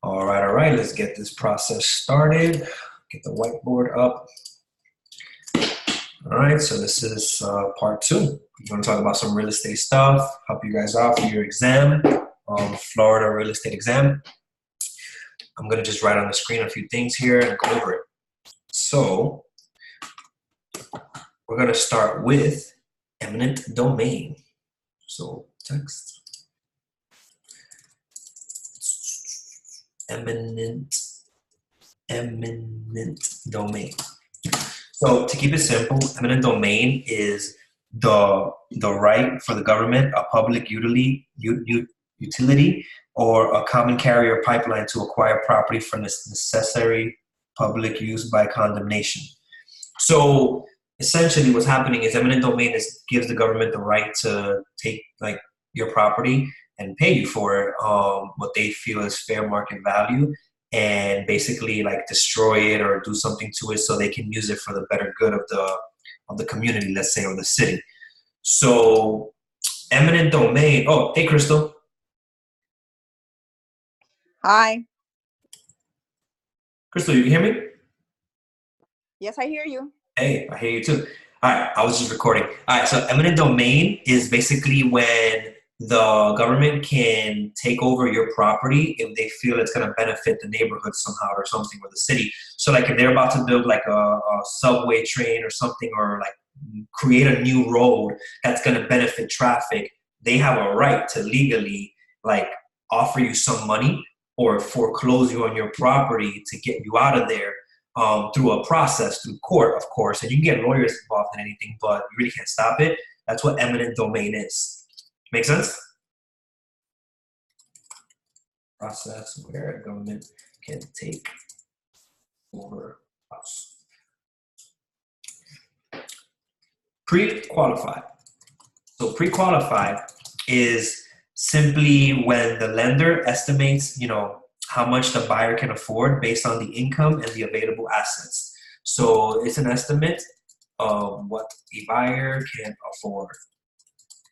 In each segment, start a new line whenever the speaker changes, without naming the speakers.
All right, let's get this process started. Get the whiteboard up. All right, so this is part 2. We're going to talk about some real estate stuff, help you guys out for your exam, Florida real estate exam. I'm going to just write on the screen a few things here and go over it. So we're going to start with eminent domain. So text. Eminent domain. So to keep it simple, eminent domain is the right for the government, a public utility, or a common carrier pipeline to acquire property for necessary public use by condemnation. So essentially what's happening is eminent domain gives the government the right to take like your property and pay you for it, what they feel is fair market value, and basically like destroy it or do something to it so they can use it for the better good of the community, let's say, or the city. So eminent domain. Oh, hey, Crystal.
Hi.
Crystal, you can hear me?
Yes, I hear you.
Hey, I hear you too. All right, I was just recording. All right, so eminent domain is basically when the government can take over your property if they feel it's going to benefit the neighborhood somehow or something, or the city. So like if they're about to build like a subway train or something, or like create a new road that's going to benefit traffic, they have a right to legally like offer you some money or foreclose you on your property to get you out of there through a process, through court, of course. And you can get lawyers involved in anything, but you really can't stop it. That's what eminent domain is. Make sense? Process where government can take over us. Pre-qualified. So pre-qualified is simply when the lender estimates, how much the buyer can afford based on the income and the available assets. So it's an estimate of what a buyer can afford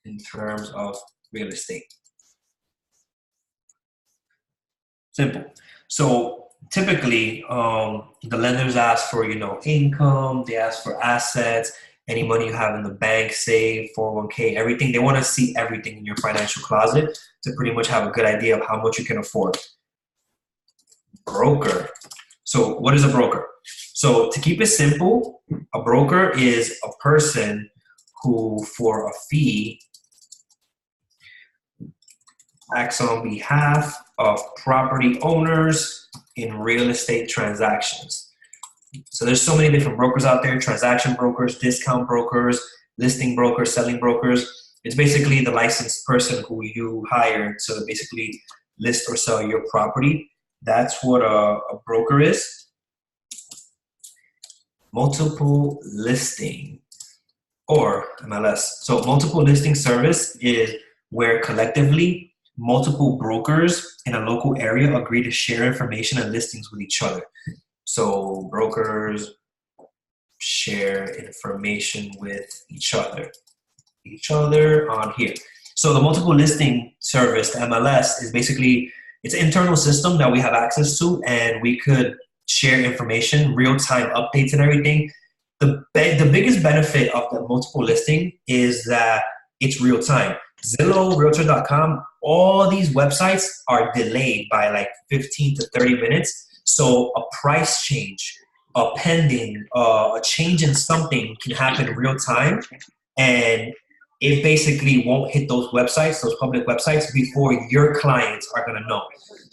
in terms of real estate. Simple. So typically, the lenders ask for, income, they ask for assets, any money you have in the bank, save, 401k, everything. They want to see everything in your financial closet to pretty much have a good idea of how much you can afford. Broker. So what is a broker? So to keep it simple, a broker is a person who, for a fee, acts on behalf of property owners in real estate transactions. So there's so many different brokers out there: transaction brokers, discount brokers, listing brokers, selling brokers. It's basically the licensed person who you hire to basically list or sell your property. That's what a broker is. Multiple listing, or MLS. So multiple listing service is where collectively multiple brokers in a local area agree to share information and listings with each other. So brokers share information with each other on here. So the multiple listing service, the MLS, is basically, it's an internal system that we have access to, and we could share information, real-time updates and everything. The biggest benefit of the multiple listing is that it's real-time. Zillow, Realtor.com, all these websites are delayed by like 15 to 30 minutes. So a price change, a pending, a change in something can happen in real time, and it basically won't hit those websites, those public websites, before your clients are going to know.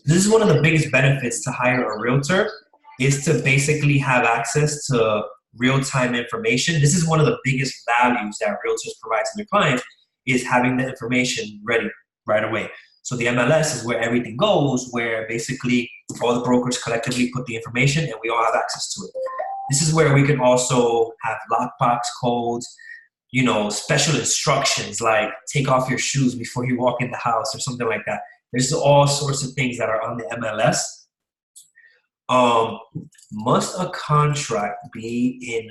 This is one of the biggest benefits to hire a realtor, is to basically have access to real-time information. This is one of the biggest values that realtors provide to their clients, is having the information ready right away. So the MLS is where everything goes, where basically all the brokers collectively put the information and we all have access to it. This is where we can also have lockbox codes, special instructions like take off your shoes before you walk in the house or something like that. There's all sorts of things that are on the MLS. Must a contract be in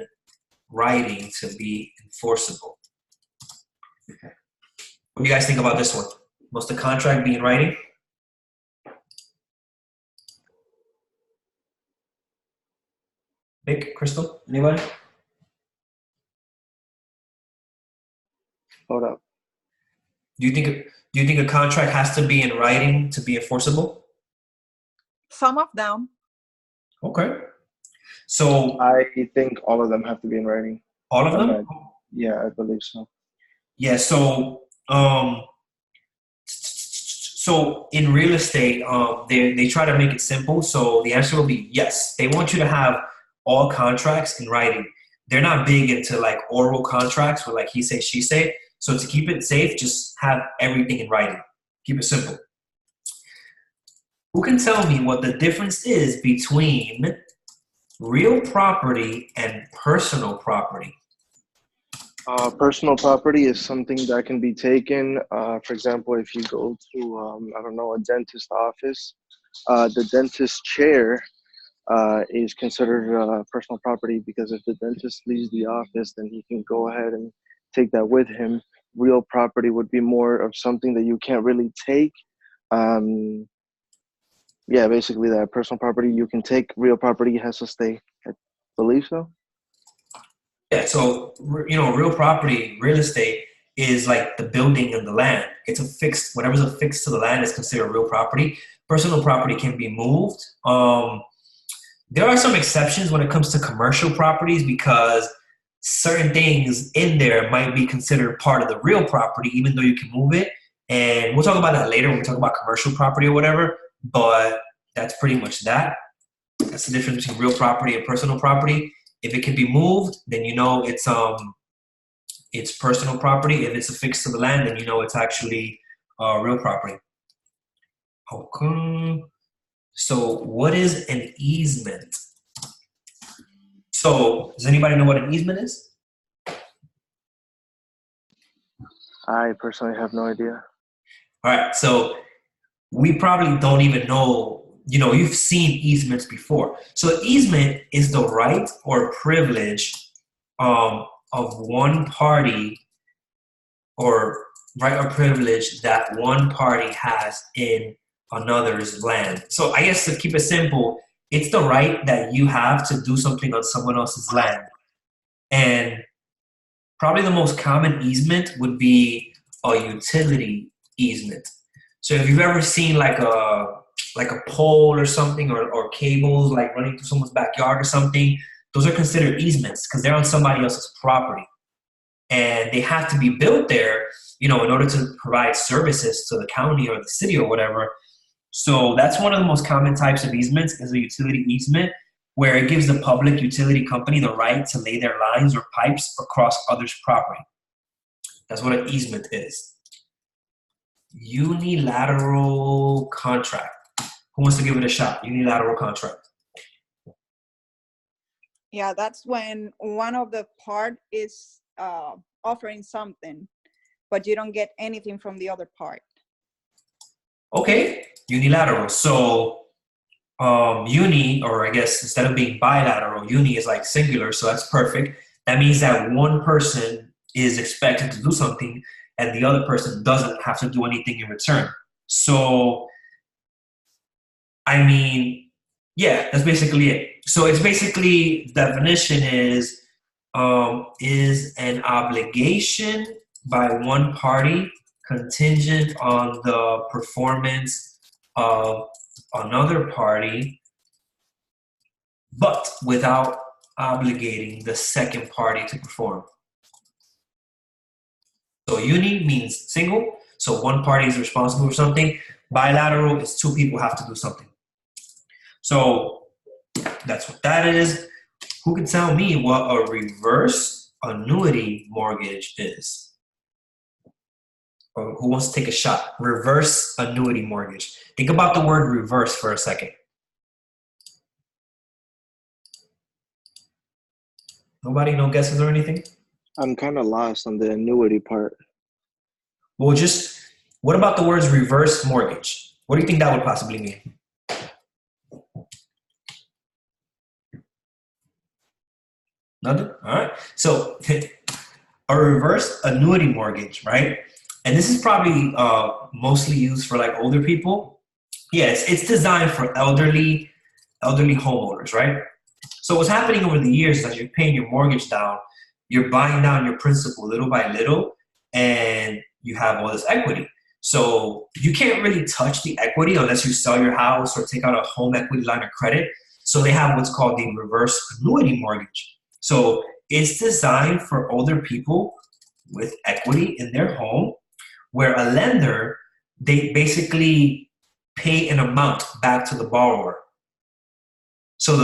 writing to be enforceable? What do you guys think about this one? Must the contract be in writing? Vic, Crystal, anybody?
Hold up.
Do you think a contract has to be in writing to be enforceable?
Some of them.
Okay. So
I think all of them have to be in writing.
all of them?
Yeah, I believe so.
Yeah. So in real estate, they try to make it simple. So the answer will be yes. They want you to have all contracts in writing. They're not big into like oral contracts where like he say, she say. So to keep it safe, just have everything in writing. Keep it simple. Who can tell me what the difference is between real property and personal property?
Personal property is something that can be taken. For example, if you go to, I don't know, a dentist office, the dentist chair is considered personal property because if the dentist leaves the office, then he can go ahead and take that with him. Real property would be more of something that you can't really take. Yeah, basically that personal property you can take. Real property has to stay. I believe so.
Yeah, so real property, real estate is like the building and the land. It's whatever's affixed to the land is considered real property. Personal property can be moved. There are some exceptions when it comes to commercial properties because certain things in there might be considered part of the real property, even though you can move it. And we'll talk about that later when we talk about commercial property or whatever. But that's pretty much that. That's the difference between real property and personal property. If it can be moved, then you know it's personal property. If it's affixed to the land, then you know it's actually real property. Okay. So what is an easement? So does anybody know what an easement is?
I personally have no idea.
All right. So we probably don't even know, you've seen easements before. So easement is the right or privilege of one party or right or privilege that one party has in another's land. So I guess to keep it simple, it's the right that you have to do something on someone else's land. And probably the most common easement would be a utility easement. So if you've ever seen like a pole or something or cables like running through someone's backyard or something, those are considered easements because they're on somebody else's property. And they have to be built there, in order to provide services to the county or the city or whatever. So that's one of the most common types of easements is a utility easement, where it gives the public utility company the right to lay their lines or pipes across others' property. That's what an easement is. Unilateral contract. Who wants to give it a shot? Unilateral contract.
Yeah, that's when one of the part is offering something, but you don't get anything from the other part.
Okay, unilateral. So uni, or I guess instead of being bilateral, uni is like singular, so that's perfect. That means that one person is expected to do something and the other person doesn't have to do anything in return. So, I mean, yeah, that's basically it. So it's basically, definition is an obligation by one party contingent on the performance of another party, but without obligating the second party to perform. So uni means single, so one party is responsible for something. Bilateral is two people have to do something. So that's what that is. Who can tell me what a reverse annuity mortgage is? Or who wants to take a shot? Reverse annuity mortgage. Think about the word reverse for a second. Nobody? No guesses or anything?
I'm kind of lost on the annuity part.
Well, what about the words reverse mortgage? What do you think that would possibly mean? Nothing? All right. So a reverse annuity mortgage, right? And this is probably mostly used for like older people. Yes, it's designed for elderly homeowners, right? So what's happening over the years is as you're paying your mortgage down, you're buying down your principal little by little, and you have all this equity. So you can't really touch the equity unless you sell your house or take out a home equity line of credit. So they have what's called the reverse annuity mortgage. So it's designed for older people with equity in their home, where a lender, they basically pay an amount back to the borrower. So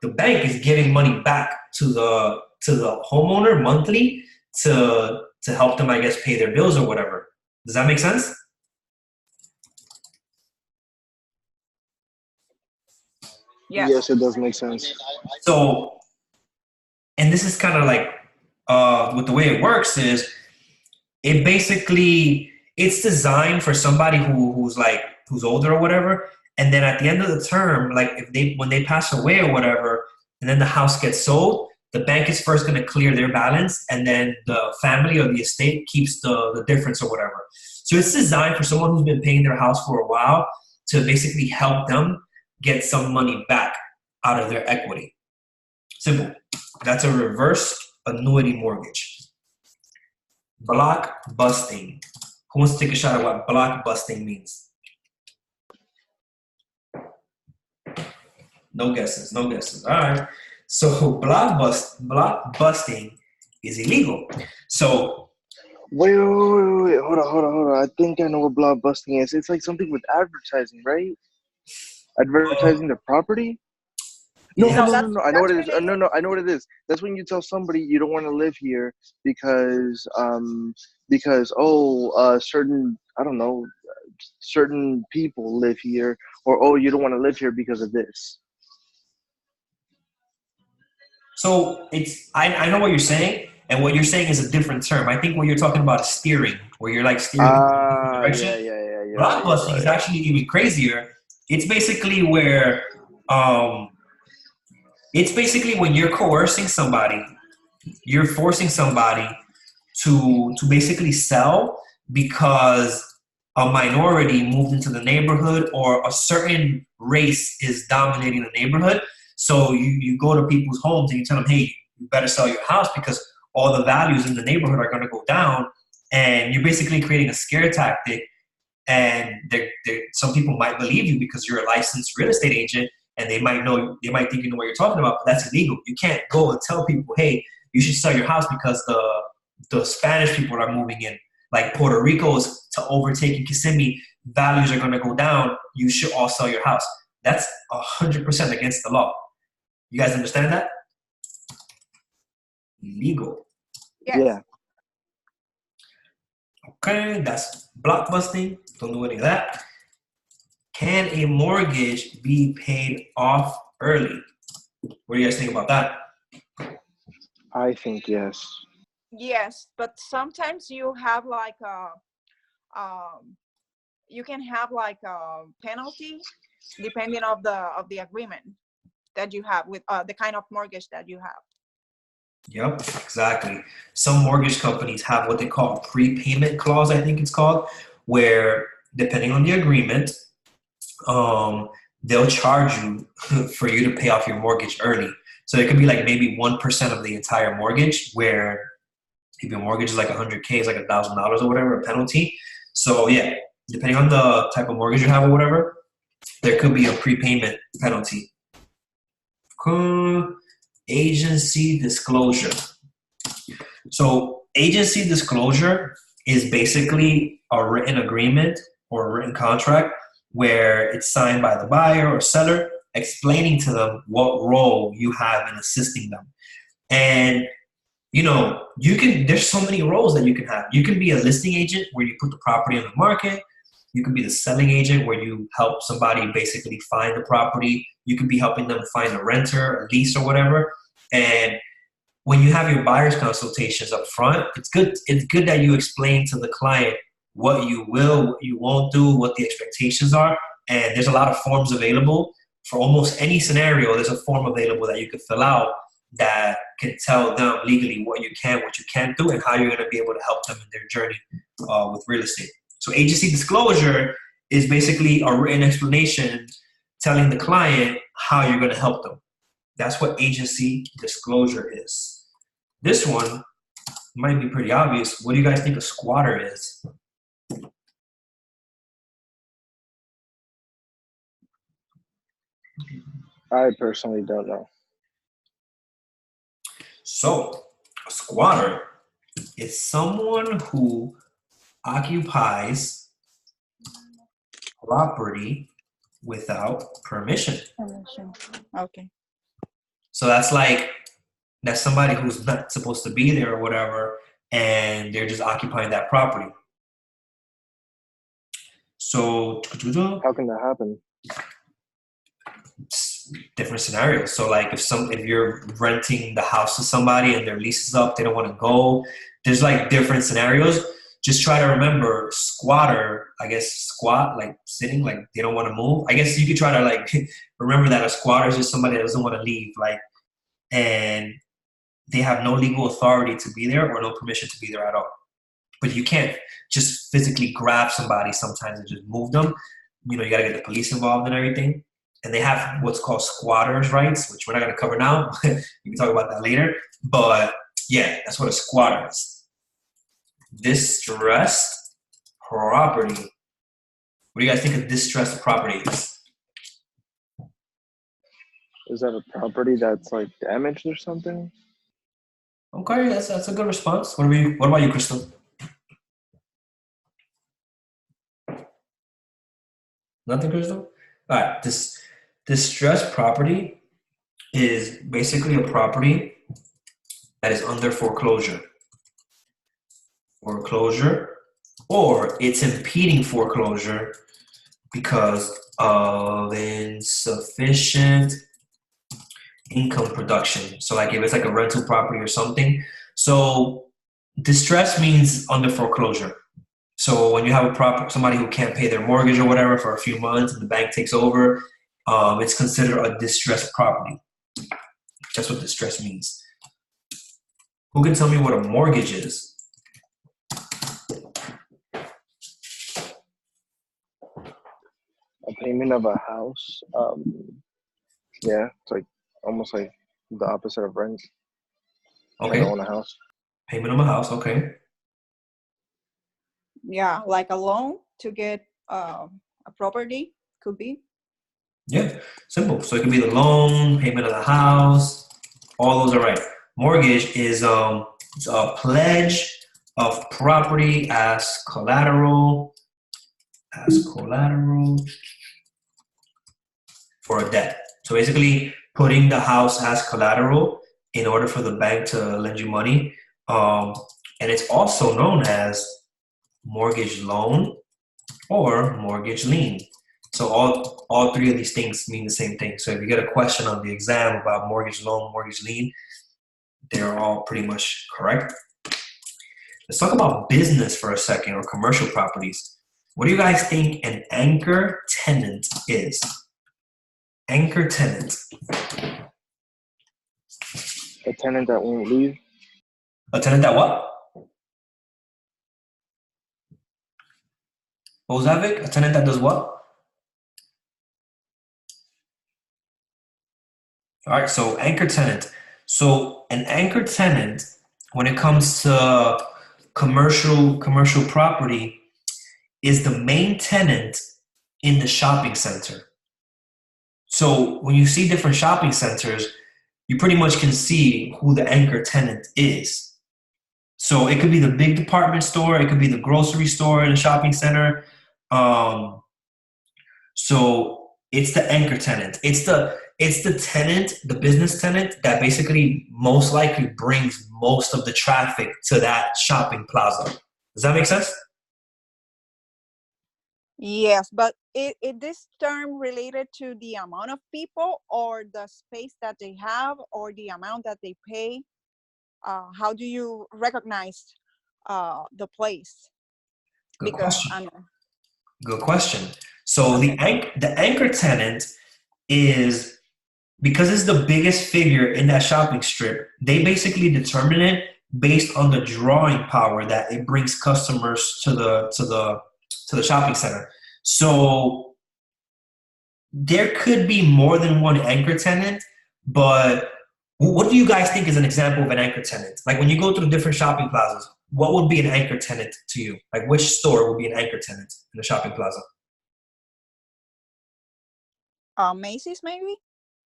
the bank is giving money back to the homeowner monthly to help them, I guess, pay their bills or whatever. Does that make sense?
Yes.
Yes, it does make sense.
So, and this is kind of like with the way it works is it basically it's designed for somebody who's older or whatever, and then at the end of the term, like when they pass away or whatever, and then the house gets sold, the bank is first going to clear their balance, and then the family or the estate keeps the difference or whatever. So it's designed for someone who's been paying their house for a while to basically help them get some money back out of their equity. Simple. That's a reverse annuity mortgage. Block busting. Who wants to take a shot at what block busting means? No guesses, no guesses. All right. So block busting is illegal. So
Wait, hold on. I think I know what block busting is. It's like something with advertising, right? Advertising the property? No.
yeah.
I know what it is.
related.
No, I know what it is. That's when you tell somebody you don't want to live here because certain, I don't know, certain people live here, or you don't want to live here because of this.
So I know what you're saying, and what you're saying is a different term. I think what you're talking about is steering, where you're like steering in a different direction.
Yeah.
Block busting is actually even crazier. It's basically where it's basically when you're coercing somebody, you're forcing somebody to basically sell because a minority moved into the neighborhood or a certain race is dominating the neighborhood. So you go to people's homes and you tell them, hey, you better sell your house because all the values in the neighborhood are going to go down. And you're basically creating a scare tactic. And some people might believe you because you're a licensed real estate agent, and they might think you know what you're talking about, but that's illegal. You can't go and tell people, hey, you should sell your house because the Spanish people are moving in. Like Puerto Rico is to overtaking Kissimmee, values are going to go down. You should all sell your house. That's 100% against the law. You guys understand that? Illegal.
Yes.
Yeah.
Okay, that's block busting. Don't do any of that. Can a mortgage be paid off early? What do you guys think about that?
I think yes.
Yes, but sometimes you have like you can have like a penalty depending of the agreement that you have with the kind of mortgage that you have.
Yep, exactly. Some mortgage companies have what they call a prepayment clause, I think it's called, where depending on the agreement, they'll charge you for you to pay off your mortgage early. So it could be like maybe 1% of the entire mortgage, where if your mortgage is like $100K, it's like $1,000 or whatever, a penalty. So yeah, depending on the type of mortgage you have or whatever, there could be a prepayment penalty. Agency disclosure. So agency disclosure is basically a written agreement or a written contract where it's signed by the buyer or seller explaining to them what role you have in assisting them. And you know, there's so many roles that you can have. You can be a listing agent where you put the property on the market. You can be the selling agent where you help somebody basically find the property. You could be helping them find a renter, a lease, or whatever. And when you have your buyer's consultations up front, it's good that you explain to the client what you will, what you won't do, what the expectations are. And there's a lot of forms available for almost any scenario. There's a form available that you could fill out that can tell them legally what you can, what you can't do, and how you're going to be able to help them in their journey with real estate. So agency disclosure is basically a written explanation telling the client how you're going to help them. That's what agency disclosure is. This one might be pretty obvious. What do you guys think a squatter is?
I personally don't know.
So, a squatter is someone who occupies property without permission.
Okay.
So that's somebody who's not supposed to be there or whatever, and they're just occupying that property. So
How can that happen?
Different scenarios. So like if you're renting the house to somebody and their lease is up, they don't want to go. There's like different scenarios. Just try to remember squatter, I guess squat, like sitting, like they don't want to move. I guess you could try to like remember that a squatter is just somebody that doesn't want to leave, like, and they have no legal authority to be there or no permission to be there at all. But you can't just physically grab somebody sometimes and just move them. You know, you got to get the police involved and everything. And they have what's called squatters' rights, which we're not going to cover now. You can talk about that later. But yeah, that's what a squatter is. Distressed property. What do you guys think of distressed property is?
Is that a property that's like damaged or something?
Okay, that's a good response. What about you, Crystal? Nothing, Crystal? All right, this distressed property is basically a property that is under foreclosure. Foreclosure, or it's impeding foreclosure because of insufficient income production. So like if it's like a rental property or something. So distress means under foreclosure. So when you have somebody who can't pay their mortgage or whatever for a few months and the bank takes over, it's considered a distressed property. That's what distress means. Who can tell me what a mortgage is?
A payment of a house. Yeah, it's like almost like the opposite of rent.
Okay.
I own a house.
Payment of a house, okay.
Yeah, like a loan to get a property could be.
Yeah, simple. So it could be the loan, payment of the house, all those are right. Mortgage is it's a pledge of property as collateral for a debt. So basically putting the house as collateral in order for the bank to lend you money. And it's also known as mortgage loan or mortgage lien. So all three of these things mean the same thing. So if you get a question on the exam about mortgage loan, mortgage lien, they're all pretty much correct. Let's talk about business for a second, or commercial properties. What do you guys think an anchor tenant is? Anchor tenant.
A tenant that won't leave.
A tenant that what? What was that, Vic? A tenant that does what? All right, so anchor tenant. So an anchor tenant, when it comes to commercial property, is the main tenant in the shopping center. So when you see different shopping centers, you pretty much can see who the anchor tenant is. So it could be the big department store, it could be the grocery store in a shopping center. So it's the anchor tenant. It's the tenant, the business tenant that basically most likely brings most of the traffic to that shopping plaza. Does that make sense?
Yes, but is this term related to the amount of people or the space that they have or the amount that they pay? How do you recognize the place?
Good question. So the anchor tenant is, because it's the biggest figure in that shopping strip, they basically determine it based on the drawing power that it brings customers to the shopping center. So there could be more than one anchor tenant, But what do you guys think is an example of an anchor tenant? Like when you go through different shopping plazas, what would be an anchor tenant to you? Like which store would be an anchor tenant in the shopping plaza?
Macy's maybe?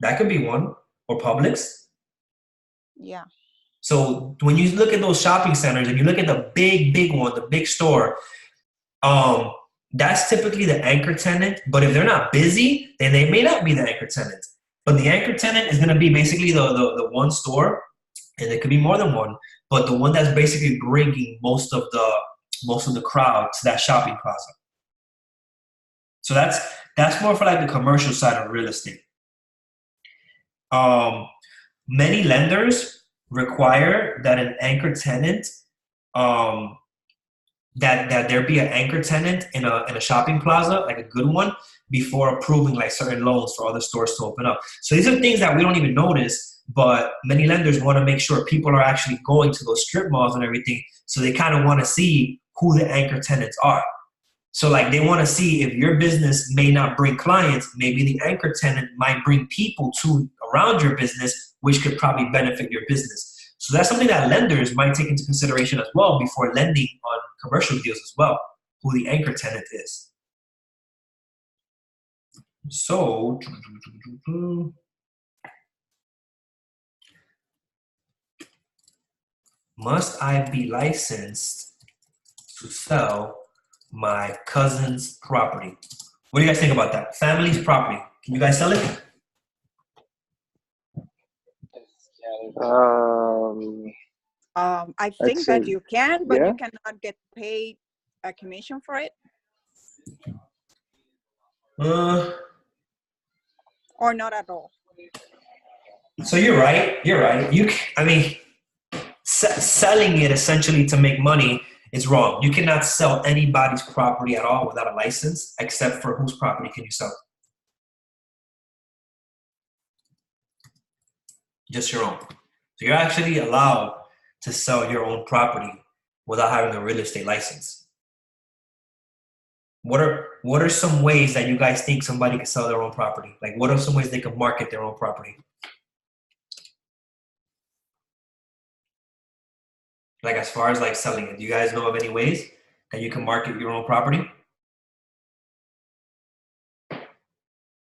That could be one, or Publix.
Yeah.
So when you look at those shopping centers and you look at the big one, the big store, that's typically the anchor tenant. But if they're not busy, then they may not be the anchor tenant. But the anchor tenant is going to be basically the one store, and it could be more than one, but the one that's basically bringing most of the crowd to that shopping plaza. So that's more for like the commercial side of real estate. Many lenders require that an anchor tenant, that there be an anchor tenant in a shopping plaza, like a good one, before approving like certain loans for other stores to open up. So these are things that we don't even notice, but many lenders want to make sure people are actually going to those strip malls and everything. So they kind of want to see who the anchor tenants are. So like they want to see if your business may not bring clients, maybe the anchor tenant might bring people to around your business, which could probably benefit your business. So that's something that lenders might take into consideration as well before lending on commercial deals as well, who the anchor tenant is. So, must I be licensed to sell my cousin's property? What do you guys think about that? Family's property. Can you guys sell it?
I think that you can, but
yeah.
you cannot get paid a commission for it. Or not at all.
So you're right. Selling it essentially to make money is wrong. You cannot sell anybody's property at all without a license, except for whose property can you sell? Just your own. So you're actually allowed to sell your own property without having a real estate license. What are some ways that you guys think somebody can sell their own property? Like what are some ways they can market their own property? Like as far as like selling it, do you guys know of any ways that you can market your own property?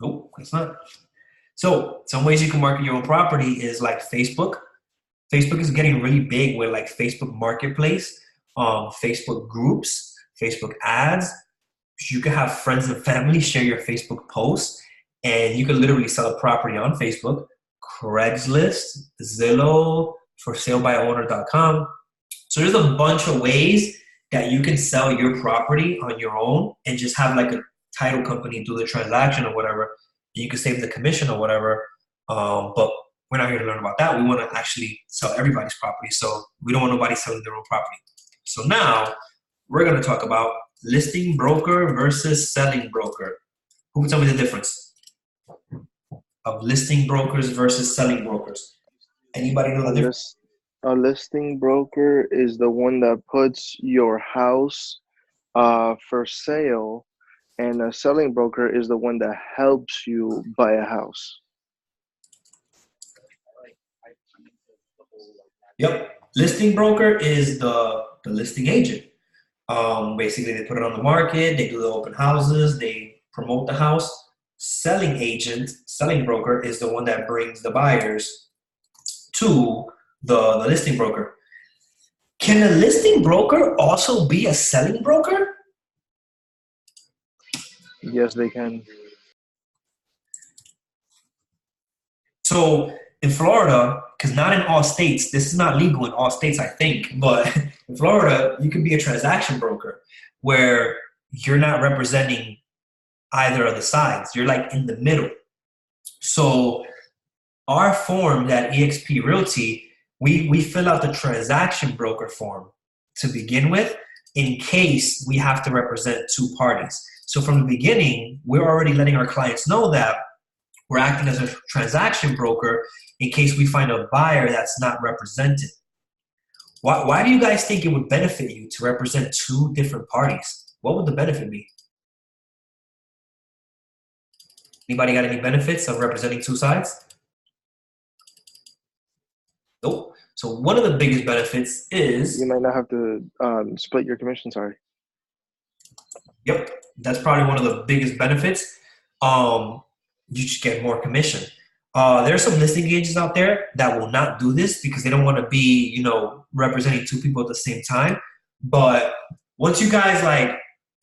Nope, it's not. So some ways you can market your own property is like Facebook. Facebook is getting really big with like Facebook Marketplace, Facebook groups, Facebook ads. You can have friends and family share your Facebook posts, and you can literally sell a property on Facebook, Craigslist, Zillow, forsalebyowner.com. So there's a bunch of ways that you can sell your property on your own and just have like a title company do the transaction or whatever. You can save the commission or whatever. But we're not here to learn about that. We want to actually sell everybody's property. So we don't want nobody selling their own property. So now we're going to talk about listing broker versus selling broker. Who can tell me the difference of listing brokers versus selling brokers? Anybody know the difference?
A listing broker is the one that puts your house for sale, and a selling broker is the one that helps you buy a house.
Yep. Listing broker is the listing agent. Basically, they put it on the market, they do the open houses, they promote the house. Selling agent, selling broker is the one that brings the buyers to the listing broker. Can a listing broker also be a selling broker?
Yes, they can.
So in Florida, because not in all states, this is not legal in all states, I think, but in Florida, you can be a transaction broker where you're not representing either of the sides. You're like in the middle. So our form at eXp Realty, we fill out the transaction broker form to begin with in case we have to represent two parties. So from the beginning, we're already letting our clients know that we're acting as a transaction broker in case we find a buyer that's not represented. Why do you guys think it would benefit you to represent two different parties? What would the benefit be? Anybody got any benefits of representing two sides? Nope. So one of the biggest benefits is...
You might not have to split your commission, sorry.
Yep, that's probably one of the biggest benefits. You just get more commission. There are some listing agents out there that will not do this because they don't want to be, you know, representing two people at the same time. But once you guys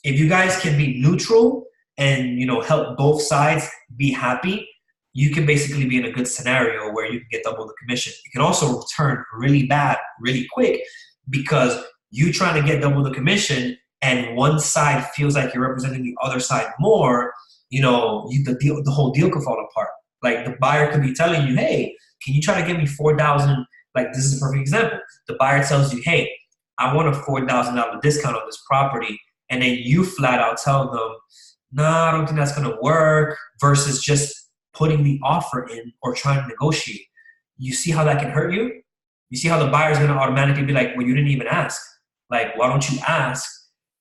if you guys can be neutral and, you know, help both sides be happy, you can basically be in a good scenario where you can get double the commission. It can also turn really bad really quick because you trying to get double the commission and one side feels like you're representing the other side more, you know, the whole deal could fall apart. Like the buyer could be telling you, hey, can you try to give me $4,000? Like this is a perfect example. The buyer tells you, hey, I want a $4,000 discount on this property. And then you flat out tell them, nah, I don't think that's going to work, versus just putting the offer in or trying to negotiate. You see how that can hurt you? You see how the buyer is going to automatically be like, well, you didn't even ask. Like, why don't you ask?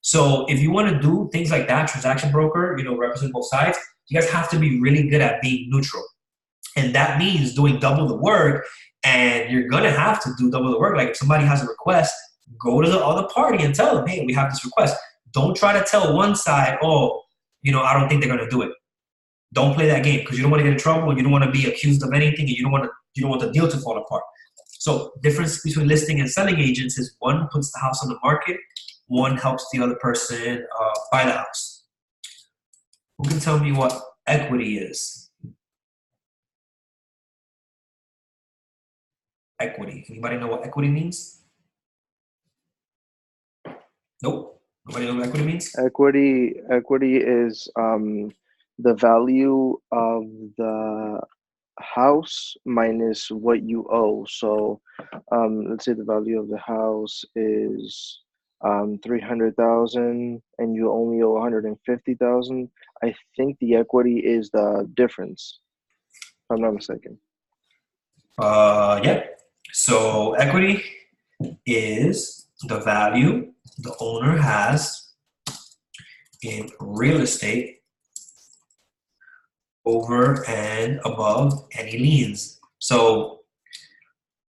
So if you want to do things like that, transaction broker, you know, represent both sides, you guys have to be really good at being neutral. And that means doing double the work, and you're going to have to do double the work. Like if somebody has a request, go to the other party and tell them, hey, we have this request. Don't try to tell one side, oh, you know, I don't think they're going to do it. Don't play that game because you don't want to get in trouble. You don't want to be accused of anything, and you don't want the deal to fall apart. So difference between listing and selling agents is one puts the house on the market, one helps the other person buy the house. Who can tell me what equity is? Equity. Anybody know what equity means? Nope. Nobody know what equity means?
Equity is the value of the house minus what you owe. So let's say the value of the house is 300,000 and you only owe 150,000. I think the equity is the difference, if I'm not mistaken.
Yeah. So equity is the value the owner has in real estate over and above any liens. So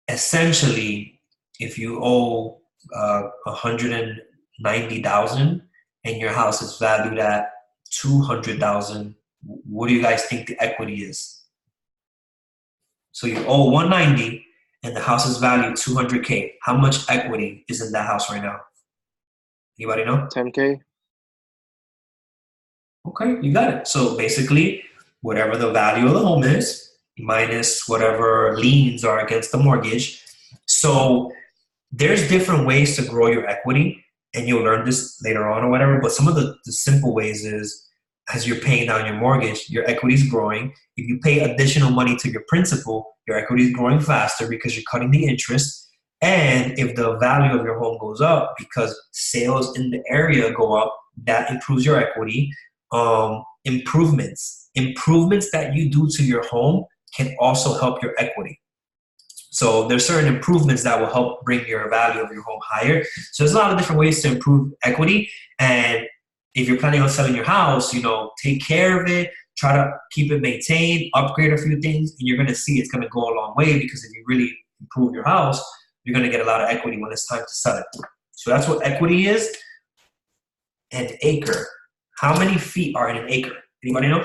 essentially, if you owe 190,000 and your house is valued at 200,000, what do you guys think the equity is? So you owe 190 and the house is valued 200K. How much equity is in that house right now? Anybody know?
10K.
Okay, you got it. So basically, whatever the value of the home is, minus whatever liens are against the mortgage. So there's different ways to grow your equity, and you'll learn this later on or whatever. But some of the simple ways is, as you're paying down your mortgage, your equity is growing. If you pay additional money to your principal, your equity is growing faster because you're cutting the interest. And if the value of your home goes up because sales in the area go up, that improves your equity. Improvements that you do to your home can also help your equity. So there's certain improvements that will help bring your value of your home higher. So there's a lot of different ways to improve equity. And if you're planning on selling your house, you know, take care of it, try to keep it maintained, upgrade a few things, and you're going to see it's going to go a long way, because if you really improve your house, you're going to get a lot of equity when it's time to sell it. So that's what equity is. An acre. How many feet are in an acre? Anybody know?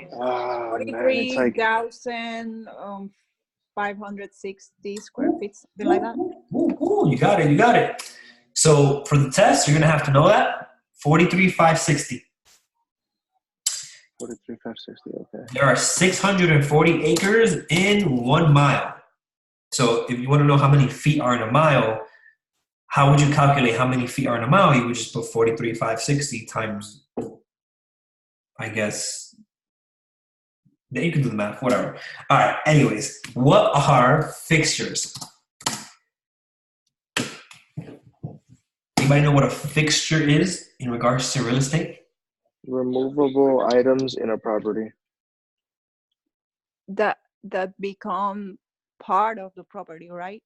43,560 square feet, something like that.
Ooh, you got it. So for the test, you're going to have to know that. 43,560.
43,560, okay.
There are 640 acres in 1 mile. So if you want to know how many feet are in a mile, how would you calculate how many feet are in a mile? You would just put 43,560 times, I guess. Then you can do the math, whatever. All right, anyways, what are fixtures? Anybody know what a fixture is in regards to real estate?
Removable items in a property.
That become part of the property, right?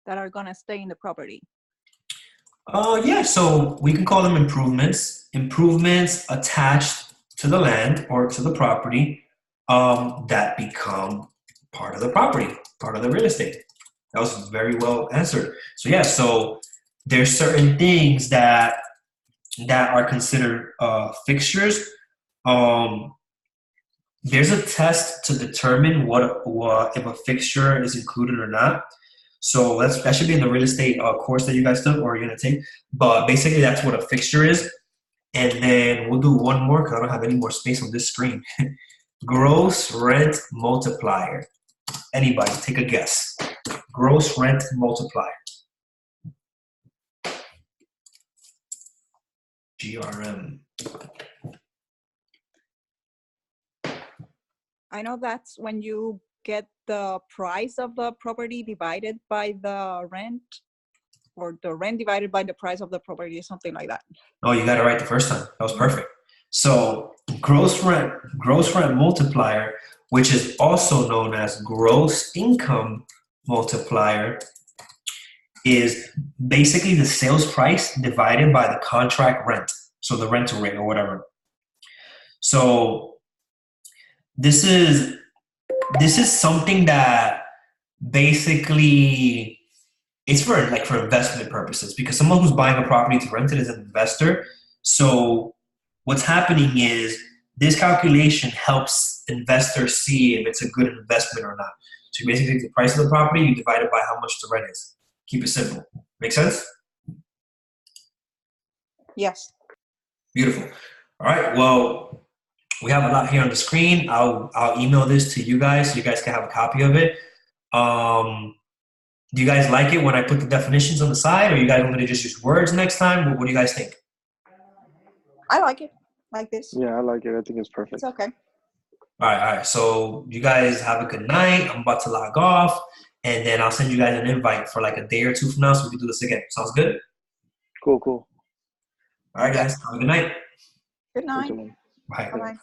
That are gonna stay in the property.
Yeah, so we can call them improvements. Improvements attached to the land or to the property that become part of the property, part of the real estate. That was very well answered. So yeah, so there's certain things that are considered fixtures. There's a test to determine what if a fixture is included or not. So that should be in the real estate course that you guys took or you're gonna take. But basically, that's what a fixture is. And then we'll do one more because I don't have any more space on this screen. Gross rent multiplier. Anybody, take a guess. Gross rent multiplier. GRM.
I know that's when you get the price of the property divided by the rent, or the rent divided by the price of the property, something like that.
Oh, you got it right the first time. That was perfect. So gross rent multiplier, which is also known as gross income multiplier, is basically the sales price divided by the contract rent. So the rental rate or whatever. So this is something that basically it's for investment purposes, because someone who's buying a property to rent it is an investor. So what's happening is this calculation helps investors see if it's a good investment or not. So you basically take the price of the property, you divide it by how much the rent is. Keep it simple. Make sense?
Yes.
Beautiful. All right. Well, we have a lot here on the screen. I'll email this to you guys so you guys can have a copy of it. Do you guys like it when I put the definitions on the side, or you guys want me to just use words next time? What do you guys think?
I like it like this.
Yeah, I like it. I think it's perfect.
It's okay.
All right. So you guys have a good night. I'm about to log off, and then I'll send you guys an invite for like a day or two from now so we can do this again. Sounds good?
Cool.
All right, guys. Have a good night.
Good night.
Bye.
Bye-bye.